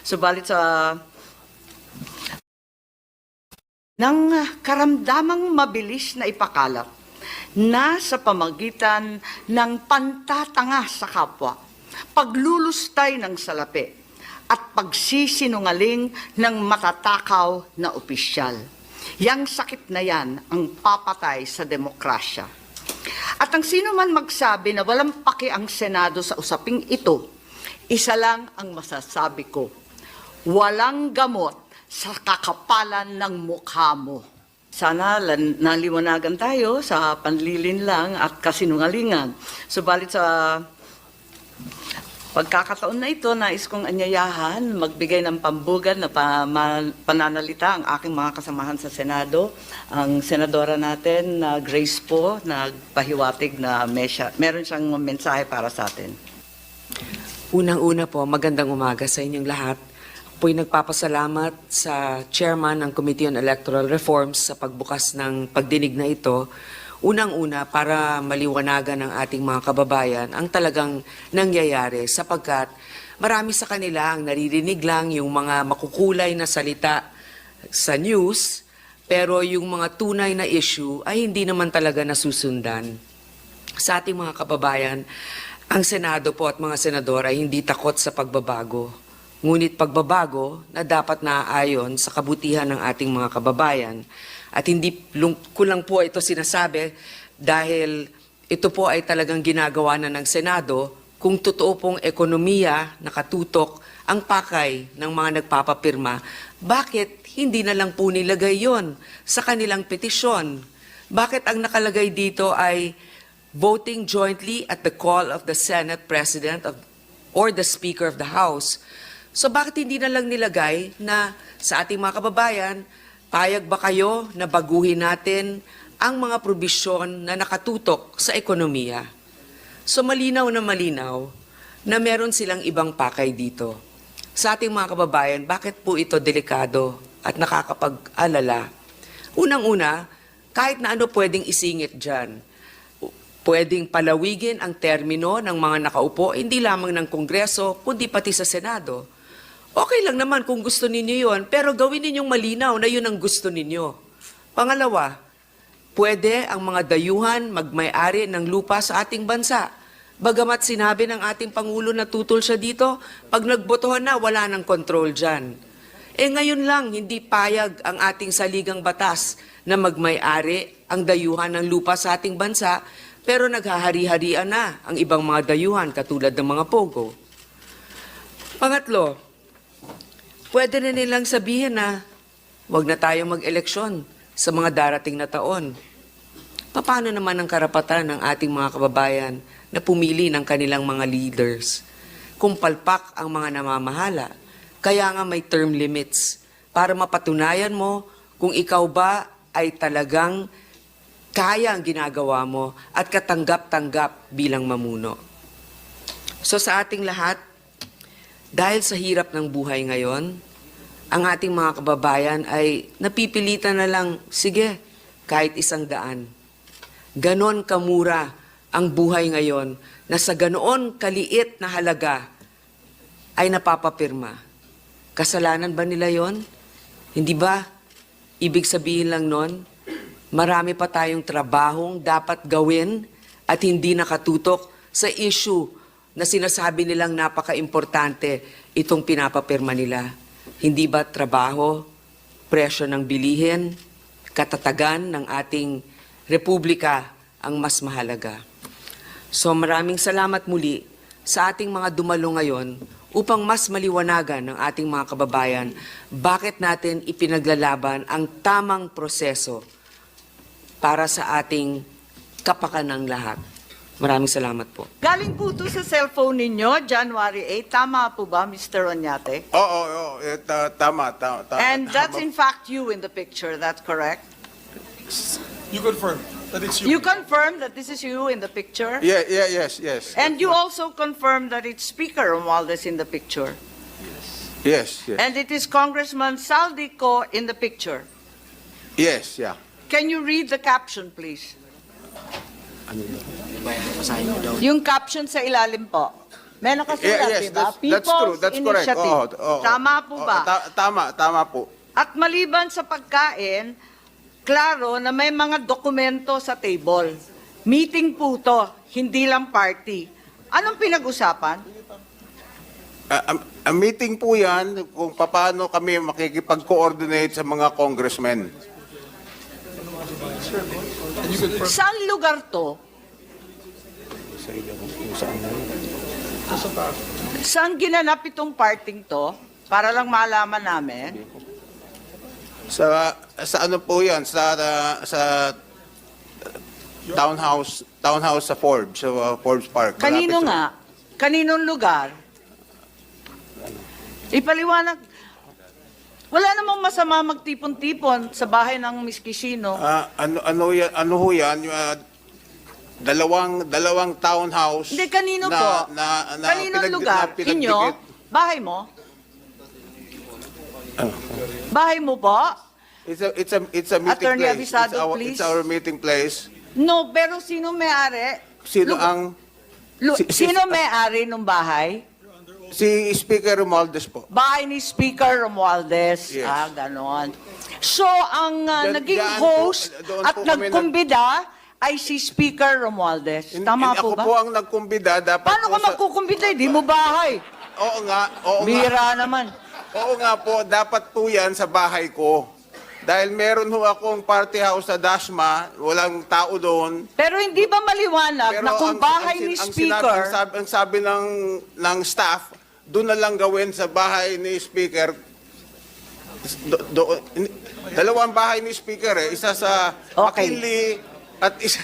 Subalit sa ng karamdamang mabilis na ipakalat na sa pamagitan ng pantatanga sa kapwa, paglulustay ng salapi, at pagsisinungaling ng matatakaw na opisyal. Yang sakit na yan ang papatay sa demokrasya. At ang sino man magsabi na walang paki ang Senado sa usaping ito, isa lang ang masasabi ko, walang gamot sa kakapalan ng mukha mo. Sana naliwanagan tayo sa panlilin lang at kasinungalingan. Subalit sa pagkakataon na ito, nais kong anyayahan, magbigay ng pambugan na pananalita ang aking mga kasamahan sa Senado. Ang senadora natin, Grace po, nagpahiwatig na meron siyang mensahe para sa atin. Unang-una po, magandang umaga sa inyong lahat. Po'y nagpapasalamat sa chairman ng Committee on Electoral Reforms sa pagbukas ng pagdinig na ito. Unang-una, para maliwanagan ng ating mga kababayan ang talagang nangyayari sapagkat marami sa kanila ang naririnig lang yung mga makukulay na salita sa news, pero yung mga tunay na issue ay hindi naman talaga nasusundan. Sa ating mga kababayan, ang Senado po at mga senador ay hindi takot sa pagbabago. Ngunit pagbabago na dapat naaayon sa kabutihan ng ating mga kababayan. At hindi ko lang po ito sinasabi dahil ito po ay talagang ginagawa na ng Senado kung totoo pong ekonomiya nakatutok ang pakay ng mga nagpapapirma. Bakit hindi na lang po nilagay yon sa kanilang petisyon? Bakit ang nakalagay dito ay voting jointly at the call of the Senate President or the Speaker of the House? So bakit hindi na lang nilagay na sa ating mga kababayan, payag ba kayo na baguhin natin ang mga probisyon na nakatutok sa ekonomiya? So malinaw na meron silang ibang pakay dito. Sa ating mga kababayan, bakit po ito delikado at nakakapag-alala? Unang-una, kahit na ano pwedeng isingit dyan. Pwedeng palawigin ang termino ng mga nakaupo, hindi lamang ng Kongreso, kundi pati sa Senado. Okay lang naman kung gusto ninyo yon, pero gawin ninyong malinaw na yun ang gusto ninyo. Pangalawa, pwede ang mga dayuhan magmay-ari ng lupa sa ating bansa. Bagamat sinabi ng ating Pangulo na tutol siya dito, pag nagbotohan na, wala nang control dyan. Ngayon lang, hindi payag ang ating saligang batas na magmay-ari ang dayuhan ng lupa sa ating bansa, pero naghahari-harian na ang ibang mga dayuhan katulad ng mga pogo. Pangatlo, pwede na nilang sabihin na huwag na tayong mag-eleksyon sa mga darating na taon. Paano naman ang karapatan ng ating mga kababayan na pumili ng kanilang mga leaders kung palpak ang mga namamahala? Kaya nga may term limits para mapatunayan mo kung ikaw ba ay talagang kaya ang ginagawa mo at katanggap-tanggap bilang mamuno. So sa ating lahat, dahil sa hirap ng buhay ngayon, ang ating mga kababayan ay napipilitan na lang, sige, kahit 100. Ganon kamura ang buhay ngayon na sa ganoon kaliit na halaga ay napapapirma. Kasalanan ba nila yon? Hindi ba? Ibig sabihin lang nun, marami pa tayong trabahong dapat gawin at hindi nakatutok sa issue na sinasabi nilang napaka-importante itong pinapapirma nila. Hindi ba trabaho, presyo ng bilihin, katatagan ng ating republika ang mas mahalaga? So maraming salamat muli sa ating mga dumalo ngayon upang mas maliwanagan ng ating mga kababayan bakit natin ipinaglalaban ang tamang proseso para sa ating kapakanang lahat. Maraming salamat po. Galing po ito sa cellphone ninyo, January 8. Tama po ba, Mr. Oñate? Oo, tama. And that's in fact you in the picture, that's correct? You confirm that it's you. You confirm that this is you in the picture? Yes. And you also confirm that it's Speaker Romualdez in the picture? Yes. And it is Congressman Saldico in the picture? Yes, yeah. Can you read the caption, please? Yung caption sa ilalim po. May nakasulat, di ba? that's true. That's correct. Initiative. Tama po ba? Tama po. At maliban sa pagkain, klaro na may mga dokumento sa table. Meeting po to, hindi lang party. Anong pinag-usapan? Ang meeting po yan kung paano kami makikipag-coordinate sa mga congressmen. Saan lugar to? Saan ginanap itong parting to? Para lang malaman namin. Sa ano po yan? Sa townhouse sa Forbes, sa Forbes Park. Kanino Malapit sa- nga? Kaninong lugar? Ipaliwanag. Wala namang masama magtipon-tipon sa bahay ng Miss Kishino. Ano ho yan? Dalawang townhouse. Hindi, kanino na, po? Na Kaninong lugar? pinagdikit. Inyo? Bahay mo? Bahay mo po? It's a meeting Attorney place. Abisado, please. It's our meeting place. No, pero sino may-ari? Sino Lu- ang Sino may-ari ng bahay? si Speaker Romualdez po? Bahay ni Speaker Romualdez. Yes. Ganon. So, ang naging Diyan po, host doon at po kami nagkumbida ay si Speaker Romualdez. Tama po Ako ba? po ang nagkumbida. Dapat Paano ka po magkukumbida? Di mo bahay. Oo nga. Bira naman. Oo nga po. Dapat po yan sa bahay ko. Dahil meron ho akong party house sa Dasma. Walang tao doon. Pero hindi ba maliwanag na kung bahay ni Speaker, Ang sabi ng staff, doon na lang gawin sa bahay ni Speaker. Dalawang bahay ni Speaker eh. Isa sa Okay. McKinley at isa...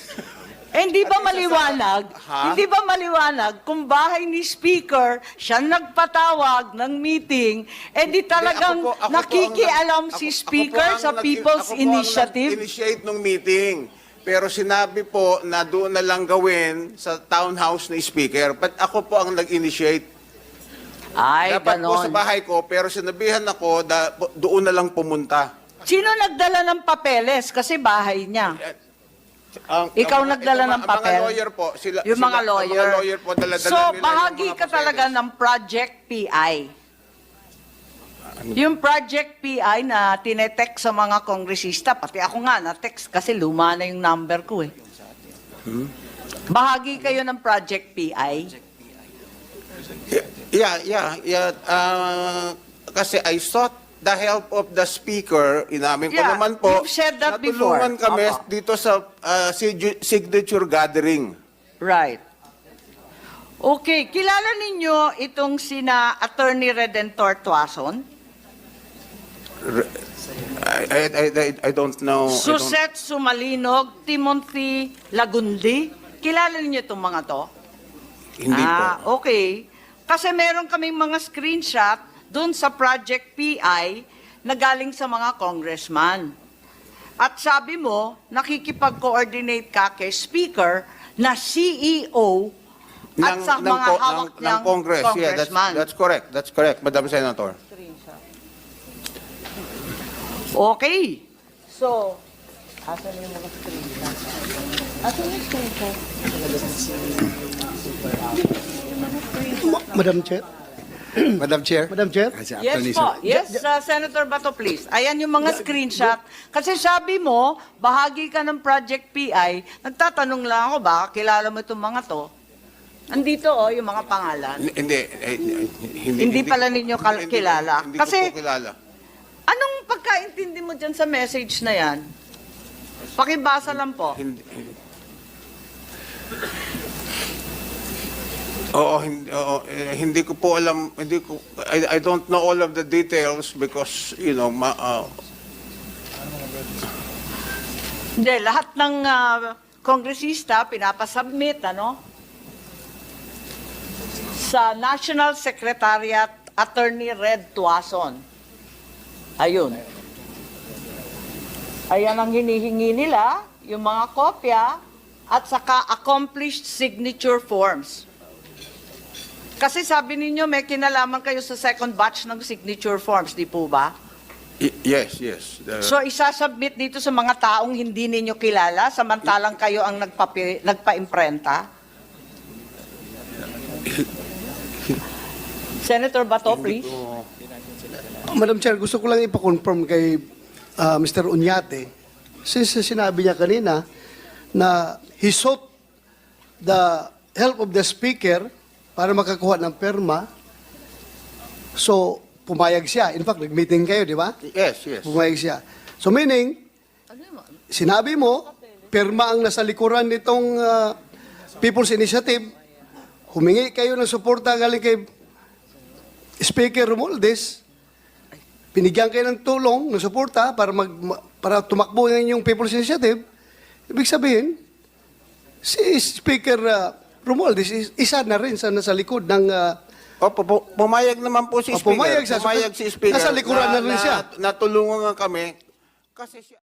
hindi ba At isa sa- maliwanag? Ha? Hindi ba maliwanag kung bahay ni Speaker siya nagpatawag ng meeting, di talagang Ako po ang nakikialam nag- si ako po Speaker ang sa nag- People's ako po ang Initiative? nag-initiate ng meeting. Pero sinabi po na doon na lang gawin sa townhouse ni Speaker. But ako po ang nag-initiate. Ay, Dapat po sa ganon. bahay ko, pero sinabihan ako doon na lang pumunta. Sino nagdala ng papeles? Kasi bahay niya. Ikaw nagdala ng papel? Mga lawyer po. Yung mga lawyer. Mga lawyer po, dala-dala So, nila yung bahagi mga ka talaga papeles. ng Project PI. Yung Project PI na tinetext sa mga kongresista, pati ako nga na-text kasi luma na yung number ko eh. Bahagi kayo ng Project PI? Yeah. Kasi I sought the help of the speaker. Inamin ko Yeah, naman po. you've said that before. Natulungan kami Opo. dito sa signature gathering. Right. Okay, kilala ninyo itong sina Attorney Redentor Tuason? I don't know. Suset Sumalinog, Timothy Lagundi. Kilala niyo itong mga to? Hindi po. Okay. Kasi meron kaming mga screenshot doon sa Project PI na galing sa mga congressman. At sabi mo, nakikipag-coordinate ka kay Speaker na CEO at sa mga hawak ng niyang Congress. Yeah, congressman. that's correct. That's correct, Madam Senator. Okay. So, asan yung mga screenshot? Asan yung screenshot? Madam Chair. Madam Chair. Madam Chair. Yes po. Yes, Senator Bato, please. Ayan yung mga screenshot. Kasi sabi mo, bahagi ka ng Project PI. Nagtatanong lang ako, baka kilala mo itong mga to. Andito yung mga pangalan. Hindi pala ninyo kilala. Hindi Kasi- ko po kilala. Anong pagkaintindi mo dyan sa message na yan? Pakibasa lang po. Hindi ko po alam, I don't know all of the details because, Hindi, lahat ng kongresista pinapasubmit, sa National Secretariat Attorney Red Tuason. Ayun. Ayan ang hinihingi nila, yung mga kopya, at saka accomplished signature forms. Kasi sabi ninyo, may kinalaman kayo sa second batch ng signature forms, di po ba? yes. So isasubmit dito sa mga taong hindi ninyo kilala, samantalang kayo ang nagpa-imprenta? Senator Bato, please. Madam Chair, gusto ko lang ipa-confirm kay Mr. Unyate, since sinabi niya kanina na he sought the help of the speaker para makakuha ng perma. So, pumayag siya. In fact, nag-meeting kayo, di ba? Yes, yes. Pumayag siya. So, meaning, sinabi mo, perma ang nasa likuran nitong People's Initiative, humingi kayo ng suporta galing kay Speaker Romualdez, binigyan kayo ng tulong, ng suporta para tumakbo ng inyong People's Initiative. Ibig sabihin, si Speaker Romualdez isa na rin sa nasa likod ng Opo, pumayag naman po si Speaker. pumayag siya. Pumayag si Speaker. Nasa likuran na rin siya. Natulungan kami kasi siya